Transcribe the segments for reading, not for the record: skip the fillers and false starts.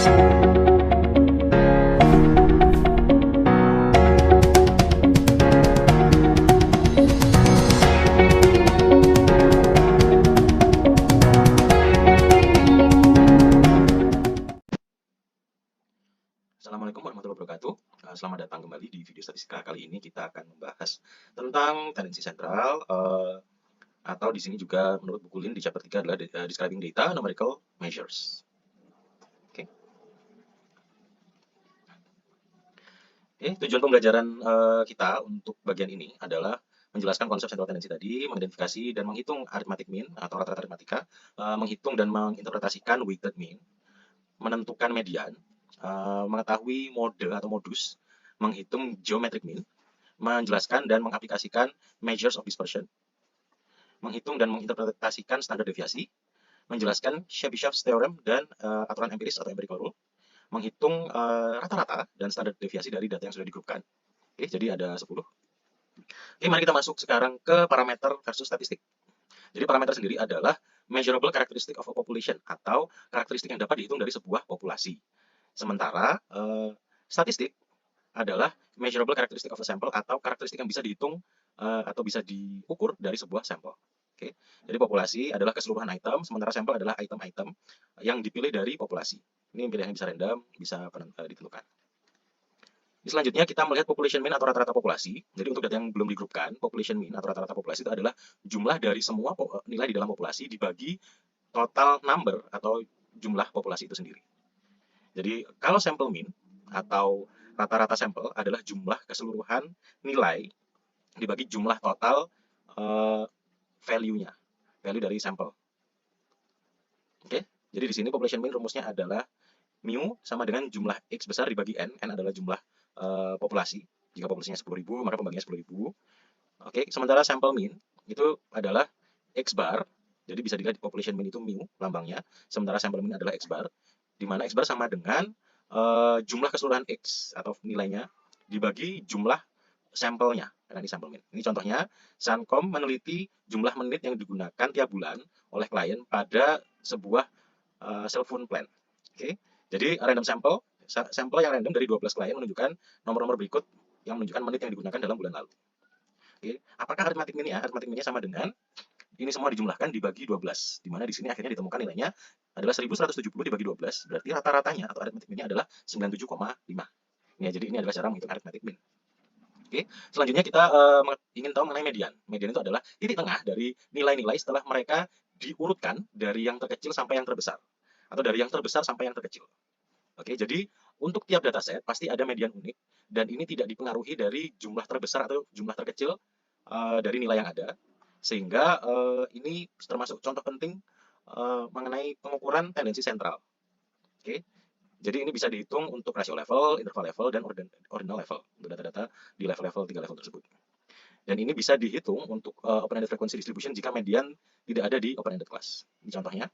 Assalamualaikum warahmatullahi wabarakatuh. Selamat datang kembali di video statistika. Kali ini kita akan membahas tentang tendensi sentral, atau di sini juga menurut buku Lin di chapter 3 adalah describing data numerical measures. Oke. Tujuan pembelajaran kita untuk bagian ini adalah menjelaskan konsep central tendensi tadi, mengidentifikasi dan menghitung arithmetic mean atau rata-rata aritmatika, menghitung dan menginterpretasikan weighted mean, menentukan median, mengetahui mode atau modus, menghitung geometric mean, menjelaskan dan mengaplikasikan measures of dispersion, menghitung dan menginterpretasikan standar deviasi, menjelaskan Chebyshev's theorem dan aturan empiris atau empirical rule, menghitung rata-rata dan standar deviasi dari data yang sudah digrupkan. Oke, jadi ada 10. Oke, mari kita masuk sekarang ke parameter versus statistik. Jadi parameter sendiri adalah measurable characteristic of a population atau karakteristik yang dapat dihitung dari sebuah populasi. Sementara statistik adalah measurable characteristic of a sample atau karakteristik yang bisa dihitung atau bisa diukur dari sebuah sampel. Oke, jadi populasi adalah keseluruhan item, sementara sampel adalah item-item yang dipilih dari populasi. Ini pilihan bisa random, bisa ditentukan. Selanjutnya kita melihat population mean atau rata-rata populasi. Jadi untuk data yang belum digrupkan, population mean atau rata-rata populasi itu adalah jumlah dari semua nilai di dalam populasi dibagi total number atau jumlah populasi itu sendiri. Jadi kalau sample mean atau rata-rata sampel adalah jumlah keseluruhan nilai dibagi jumlah total value-nya, value dari sampel. Oke, jadi di sini population mean rumusnya adalah mu sama dengan jumlah X besar dibagi N adalah jumlah populasi. Jika populasinya 10.000, maka pembagiannya 10.000. Oke, sementara sample mean itu adalah X bar, jadi bisa dilihat population mean itu mu lambangnya, sementara sample mean adalah X bar, di mana X bar sama dengan jumlah keseluruhan X atau nilainya dibagi jumlah sampelnya. Nah, ini sampel mean. Ini contohnya, Suncom meneliti jumlah menit yang digunakan tiap bulan oleh klien pada sebuah cell phone plan. Oke, jadi random sampel yang random dari 12 klien menunjukkan nomor-nomor berikut yang menunjukkan menit yang digunakan dalam bulan lalu. Oke, apakah arithmetic mean-nya? Arithmetic mean-nya sama dengan ini semua dijumlahkan dibagi 12, di mana di sini akhirnya ditemukan nilainya adalah 1170 dibagi 12, berarti rata-ratanya atau arithmetic mean-nya adalah 97,5. Ya, jadi ini adalah cara menghitung arithmetic mean. Oke, selanjutnya kita ingin tahu mengenai median. Median itu adalah titik tengah dari nilai-nilai setelah mereka diurutkan dari yang terkecil sampai yang terbesar, atau dari yang terbesar sampai yang terkecil. Oke, jadi untuk tiap dataset pasti ada median unik, dan ini tidak dipengaruhi dari jumlah terbesar atau jumlah terkecil dari nilai yang ada, sehingga ini termasuk contoh penting mengenai pengukuran tendensi sentral. Oke, jadi ini bisa dihitung untuk rasio level, interval level, dan ordinal level untuk data-data di level-level 3 level tersebut. Dan ini bisa dihitung untuk open-ended frequency distribution jika median tidak ada di open-ended class. Ini contohnya.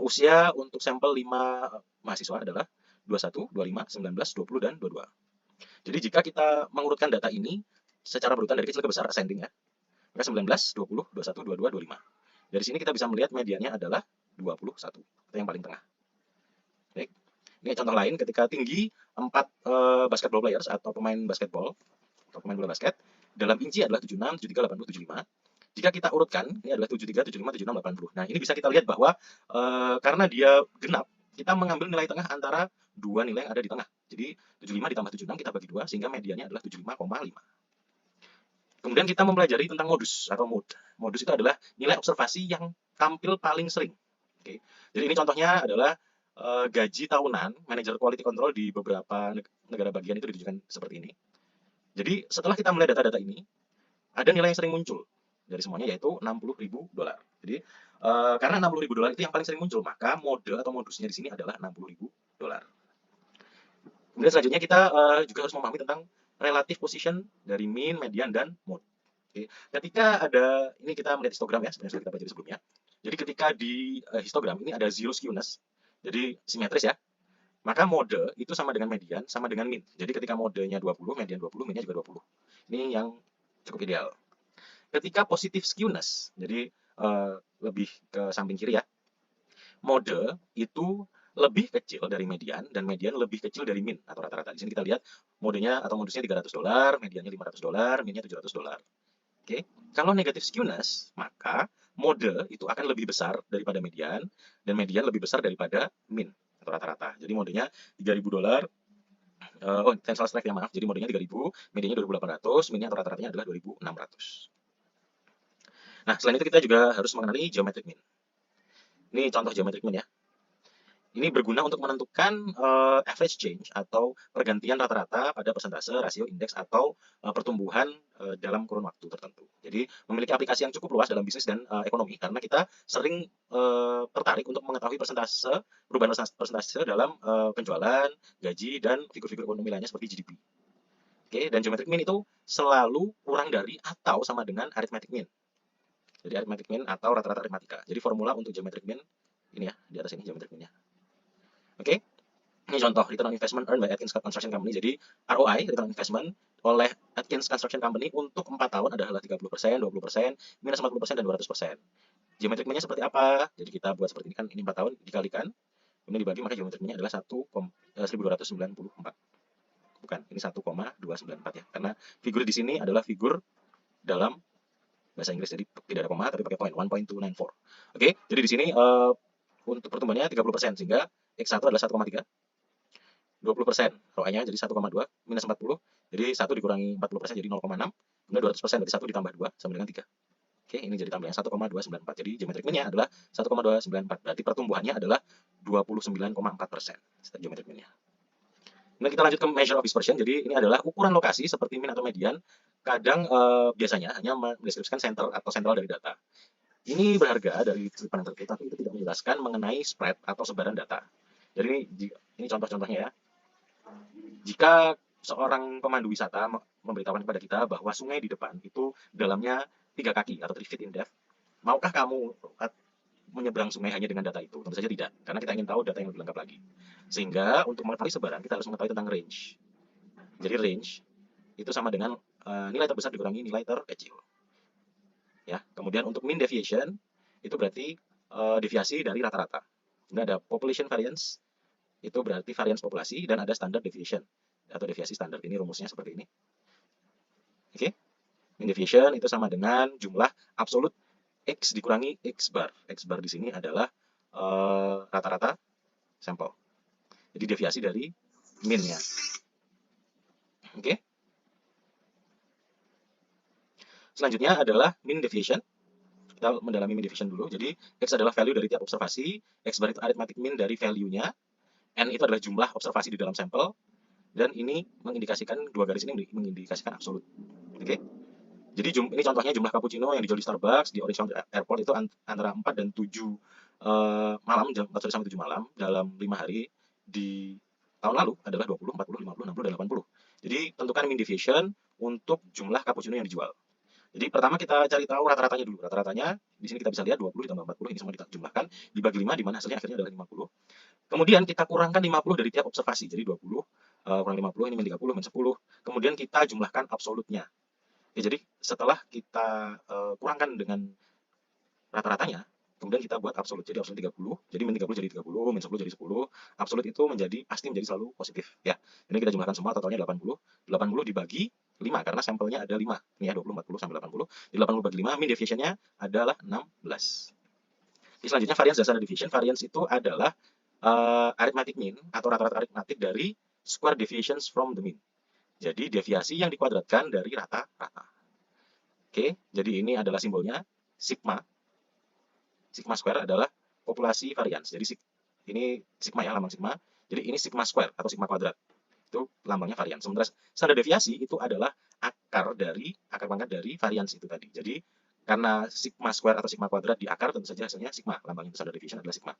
Usia untuk sampel 5 mahasiswa adalah 21, 25, 19, 20, dan 22. Jadi jika kita mengurutkan data ini secara berurutan dari kecil ke besar, ascending ya, maka 19, 20, 21, 22, 25. Dari sini kita bisa melihat mediannya adalah 21, itu yang paling tengah. Baik. Ini contoh lain ketika tinggi 4 basketball players atau pemain basketball atau pemain bola basket dalam inci adalah 76, 73, 80, 75. Jika kita urutkan, ini adalah 73, 75, 76, 80. Nah, ini bisa kita lihat bahwa karena dia genap, kita mengambil nilai tengah antara dua nilai yang ada di tengah. Jadi 75 ditambah 76 kita bagi 2 sehingga mediannya adalah 75,5. Kemudian kita mempelajari tentang modus atau mode. Modus itu adalah nilai observasi yang tampil paling sering. Oke. Jadi ini contohnya adalah gaji tahunan manajer quality control di beberapa negara bagian itu ditunjukkan seperti ini. Jadi setelah kita melihat data-data ini, ada nilai yang sering muncul dari semuanya yaitu $60.000. Jadi karena $60.000 itu yang paling sering muncul, maka mode atau modusnya di sini adalah $60.000. Kemudian selanjutnya kita juga harus memahami tentang relative position dari mean, median, dan mode. Oke. Ketika ada, ini kita melihat histogram ya, sebenarnya sudah kita pelajari sebelumnya. Jadi ketika di histogram ini ada zero skewness, jadi simetris ya, maka mode itu sama dengan median, sama dengan mean. Jadi ketika modenya 20, median 20, meannya juga 20. Ini yang cukup ideal. Ketika positive skewness, jadi lebih ke samping kiri ya, mode itu lebih kecil dari median dan median lebih kecil dari min atau rata-rata. Di sini kita lihat modenya atau modusnya $300, mediannya $500, minnya $700. Oke, kalau negatif skewness, maka mode itu akan lebih besar daripada median dan median lebih besar daripada min atau rata-rata. Jadi modenya $3.000. Oh, tensile strength ya, maaf. Jadi modenya 3.000, mediannya 2.800, minnya atau rata-ratanya adalah 2.600. Nah, selain itu kita juga harus mengenali geometric mean. Ini contoh geometric mean ya. Ini berguna untuk menentukan average change atau pergantian rata-rata pada persentase, rasio, indeks, atau pertumbuhan dalam kurun waktu tertentu. Jadi memiliki aplikasi yang cukup luas dalam bisnis dan ekonomi karena kita sering tertarik untuk mengetahui persentase, perubahan persentase dalam penjualan, gaji, dan figur-figur ekonomi lainnya seperti GDP. Oke, dan geometric mean itu selalu kurang dari atau sama dengan arithmetic mean. Jadi arithmetic mean atau rata-rata aritmatika. Jadi formula untuk geometric mean ini ya, di atas ini geometric mean-nya. Oke, ini contoh return on investment earned by Atkins Construction Company. Jadi ROI, return on investment oleh Atkins Construction Company untuk 4 tahun adalah 30%, 20%, minus 40%, dan 200%. Geometric mean-nya seperti apa? Jadi kita buat seperti ini kan, ini 4 tahun dikalikan, kemudian dibagi, maka geometric mean-nya adalah 1.294. Bukan, ini 1,294 ya. Karena figur di sini adalah figur dalam bahasa Inggris, jadi tidak ada koma tapi pakai point, 1.294. Oke, jadi di sini untuk pertumbuhannya 30%, sehingga X1 adalah 1,3, 20%, ROI-nya jadi 1,2, minus 40, jadi 1 dikurangi 40% jadi 0,6, kemudian 200% dari 1 ditambah 2 sama dengan 3. Oke, ini jadi tambahnya 1,294. Jadi geometric mean-nya adalah 1,294. Berarti pertumbuhannya adalah 29,4% geometric mean-nya. Kemudian kita lanjut ke measure of dispersion. Jadi ini adalah ukuran lokasi seperti min atau median. Kadang biasanya hanya mendeskripsikan center atau sentral dari data. Ini berharga dari sudut pandang tertentu, tapi itu tidak menjelaskan mengenai spread atau sebaran data. Jadi ini contoh-contohnya ya. Jika seorang pemandu wisata memberitahukan kepada kita bahwa sungai di depan itu dalamnya 3 kaki atau 3 feet in depth, maukah kamu menyeberang sungai hanya dengan data itu? Tentu saja tidak, karena kita ingin tahu data yang lebih lengkap lagi. Sehingga untuk mengetahui sebaran, kita harus mengetahui tentang range. Jadi range itu sama dengan nilai terbesar dikurangi nilai terkecil. Ya, kemudian untuk mean deviation itu berarti deviasi dari rata-rata. Kemudian ada population variance, itu berarti varians populasi, dan ada standard deviation atau deviasi standar. Ini rumusnya seperti ini. Oke, mean deviation itu sama dengan jumlah absolut X dikurangi X bar. X bar di sini adalah rata-rata sampel. Jadi deviasi dari mean-nya. Oke. Selanjutnya adalah mean deviation. Kita mendalami mean deviation dulu. Jadi X adalah value dari tiap observasi, X bar itu arithmetic mean dari value-nya, N itu adalah jumlah observasi di dalam sampel, dan ini mengindikasikan, dua garis ini mengindikasikan absolut. Oke. Jadi ini contohnya jumlah cappuccino yang dijual di Starbucks di Orange County Airport itu antara 4 dan 7 malam, jam 4 sore sampai 7 malam dalam 5 hari di tahun lalu adalah 20, 40, 50, 60, dan 80. Jadi tentukan mean deviation untuk jumlah cappuccino yang dijual. Jadi pertama kita cari tahu rata-ratanya dulu. Rata-ratanya di sini kita bisa lihat 20 ditambah 40, ini semua dijumlahkan, dibagi 5, di mana hasilnya akhirnya adalah 50. Kemudian kita kurangkan 50 dari tiap observasi. Jadi 20 kurang 50, ini min 30, min 10. Kemudian kita jumlahkan absolutnya. Ya, jadi setelah kita kurangkan dengan rata-ratanya, kemudian kita buat absolut. Jadi absolut 30, jadi min 30 jadi 30, min 10 jadi 10. Absolut itu pasti menjadi selalu positif. Ya, ini kita jumlahkan semua, totalnya 80. 80 dibagi 5, karena sampelnya ada 5. Ini ya, 20, 40, sampai 80. Di 80 bagi 5, mean deviation-nya adalah 16. Di selanjutnya variance dan standard deviation. Variance itu adalah arithmetic mean atau rata-rata aritmatik dari square deviations from the mean. Jadi deviasi yang dikuadratkan dari rata-rata. Oke, jadi ini adalah simbolnya sigma. Sigma square adalah populasi varians. Jadi ini sigma ya, lambang sigma. Jadi ini sigma square atau sigma kuadrat. Itu lambangnya varians. Sementara standar deviasi itu adalah akar pangkat dari varians itu tadi. Jadi karena sigma square atau sigma kuadrat di akar, tentu saja hasilnya sigma. Lambang standard deviation adalah sigma.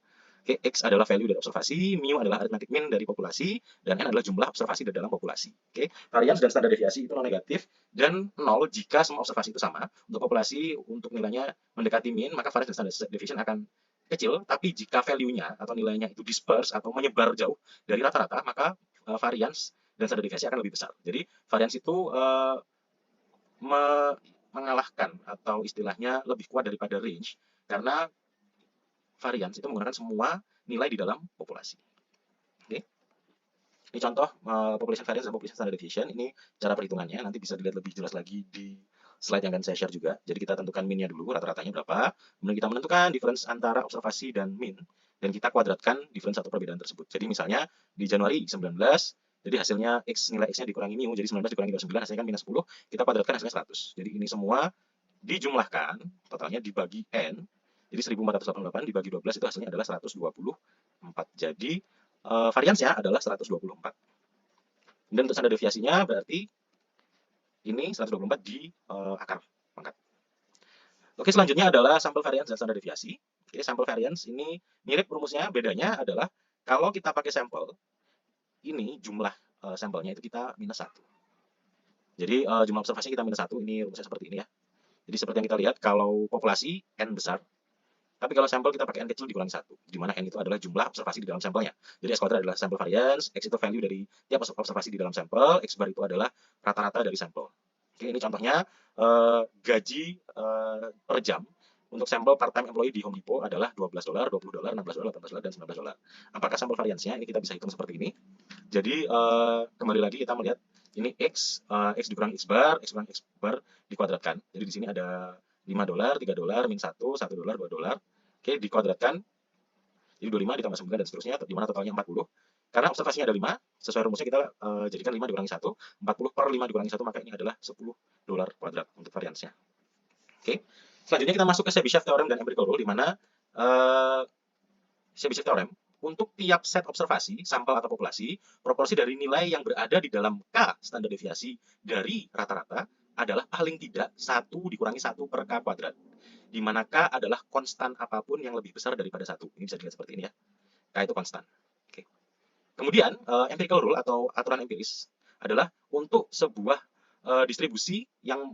Oke, X adalah value dari observasi, mu adalah arithmetic mean dari populasi, dan N adalah jumlah observasi dari dalam populasi. Oke, varians dan standar deviasi itu non negatif dan 0 jika semua observasi itu sama. Untuk populasi, untuk nilainya mendekati mean, maka variance dan standard deviation akan kecil, tapi jika value-nya atau nilainya itu disperse atau menyebar jauh dari rata-rata, maka variance dan standar deviasi akan lebih besar. Jadi variance itu mengalahkan atau istilahnya lebih kuat daripada range, karena variance itu menggunakan semua nilai di dalam populasi. Oke. Ini contoh population variance dan population standard deviation. Ini cara perhitungannya, nanti bisa dilihat lebih jelas lagi di slide yang akan saya share juga. Jadi kita tentukan min-nya dulu, rata-ratanya berapa. Kemudian kita menentukan difference antara observasi dan min. Dan kita kuadratkan difference atau perbedaan tersebut. Jadi misalnya di Januari 19, jadi hasilnya X, nilai X-nya dikurangi mu, jadi 19 dikurangi 29, hasilnya kan minus 10, kita kuadratkan hasilnya 100. Jadi ini semua dijumlahkan, totalnya dibagi N, jadi 1488 dibagi 12 itu hasilnya adalah 124. Jadi variansnya adalah 124. Dan untuk standar deviasinya berarti ini 124 di akar pangkat. Oke, selanjutnya adalah sampel variance dan standar deviasi. Oke, sampel variance ini mirip rumusnya, bedanya adalah kalau kita pakai sampel, ini jumlah sampelnya itu kita minus 1. Jadi jumlah observasi kita minus 1, ini rumusnya seperti ini ya. Jadi seperti yang kita lihat, kalau populasi N besar, tapi kalau sampel kita pakai N kecil dikurangi 1, di mana N itu adalah jumlah observasi di dalam sampelnya. Jadi S kuadrat adalah sampel variance, X itu value dari tiap observasi di dalam sampel, X bar itu adalah rata-rata dari sampel. Oke, ini contohnya gaji per jam untuk sampel part-time employee di Home Depot adalah $12, $20, $16, $18, dan $19. Apakah sampel variance-nya? Ini kita bisa hitung seperti ini. Jadi kembali lagi kita melihat ini X, X dikurang X bar dikuadratkan. Jadi di sini ada $5, $3, min 1, $1, $2. Oke, dikuadratkan. Jadi 25 ditambah 9 dan seterusnya, di mana totalnya 40. Karena observasinya ada 5, sesuai rumusnya kita jadikan 5 dikurangi 1, 40 per 5 dikurangi 1, maka ini adalah $10 kuadrat untuk variansnya. Oke, selanjutnya kita masuk ke Chebyshev Theorem dan Empirical Rule, di mana Chebyshev Theorem, untuk tiap set observasi, sampel atau populasi, proporsi dari nilai yang berada di dalam K standar deviasi dari rata-rata adalah paling tidak 1 dikurangi 1 per K kuadrat. Di mana K adalah konstan apapun yang lebih besar daripada 1. Ini bisa dilihat seperti ini ya. K itu konstan. Oke. Kemudian, empirical rule atau aturan empiris adalah untuk sebuah distribusi yang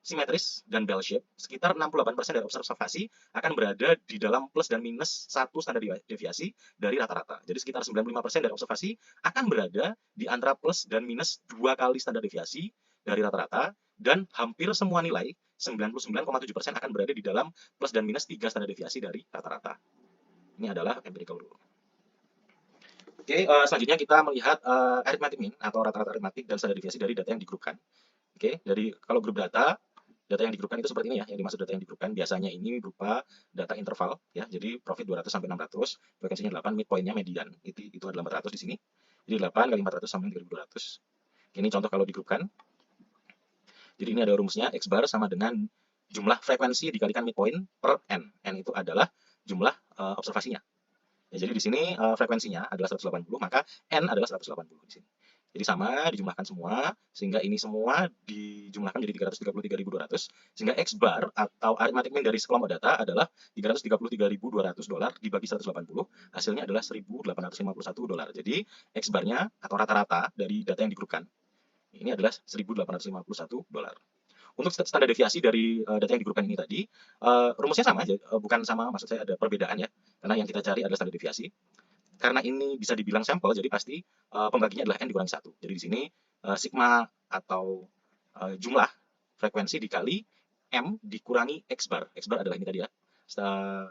simetris dan bell shape, sekitar 68% dari observasi akan berada di dalam plus dan minus 1 standar deviasi dari rata-rata. Jadi sekitar 95% dari observasi akan berada di antara plus dan minus 2 kali standar deviasi dari rata-rata, dan hampir semua nilai 99,7% akan berada di dalam plus dan minus 3 standar deviasi dari rata-rata. Ini adalah empirical rule. Oke, selanjutnya kita melihat arithmetic mean atau rata-rata aritmatik dan standar deviasi dari data yang digrupkan. Oke, dari kalau grup data yang digrupkan itu seperti ini ya, yang dimaksud data yang digrupkan biasanya ini berupa data interval ya. Jadi profit 200 sampai 600, frekuensinya 8, midpointnya median. Itu adalah 400 di sini. Jadi 8 kali 400 sama 3200. Ini contoh kalau digrupkan. Jadi ini ada rumusnya, X bar sama dengan jumlah frekuensi dikalikan midpoint per N. N itu adalah jumlah observasinya. Ya, jadi di sini frekuensinya adalah 180, maka N adalah 180 di sini. Jadi sama, dijumlahkan semua, sehingga ini semua dijumlahkan jadi 333.200, sehingga X bar atau arithmetic mean dari sekelompok data adalah $333.200 dibagi 180, hasilnya adalah $1.851. Jadi X barnya atau rata-rata dari data yang digrupkan, ini adalah $1.851. Untuk standar deviasi dari data yang digrupkan ini tadi, rumusnya sama, bukan sama, maksud saya ada perbedaan ya, karena yang kita cari adalah standar deviasi. Karena ini bisa dibilang sampel, jadi pasti pembaginya adalah N dikurangi 1. Jadi di sini sigma atau jumlah frekuensi dikali M dikurangi X bar. X bar adalah ini tadi ya,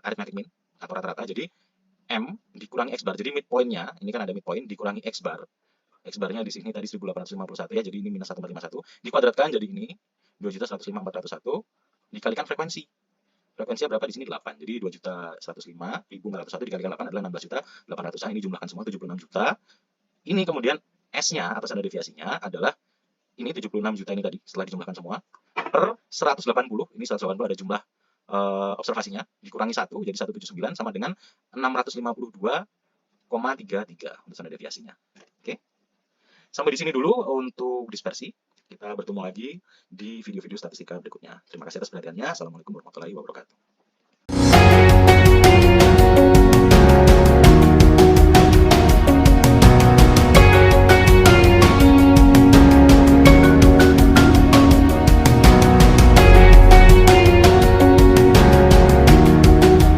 arithmetic mean atau rata-rata. Jadi M dikurangi X bar. Jadi midpointnya, ini kan ada midpoint, dikurangi X bar. X barnya di sini tadi 1851 ya, jadi ini minus 1451. Dikuadratkan jadi ini 2.105.401 dikalikan frekuensi. Frekuensinya berapa di sini? 8. Jadi 2.105.401 dikalikan 8 adalah 16.800-an. Ini jumlahkan semua 76 juta. Ini kemudian S-nya atau standar deviasinya adalah ini 76 juta ini tadi setelah dijumlahkan semua per 180. Ini 180 ada jumlah observasinya dikurangi 1 jadi 179 sama dengan 652,33 untuk standar deviasinya. Oke. Sampai di sini dulu untuk dispersi. Kita bertemu lagi di video-video statistika berikutnya. Terima kasih atas perhatiannya. Assalamualaikum warahmatullahi wabarakatuh.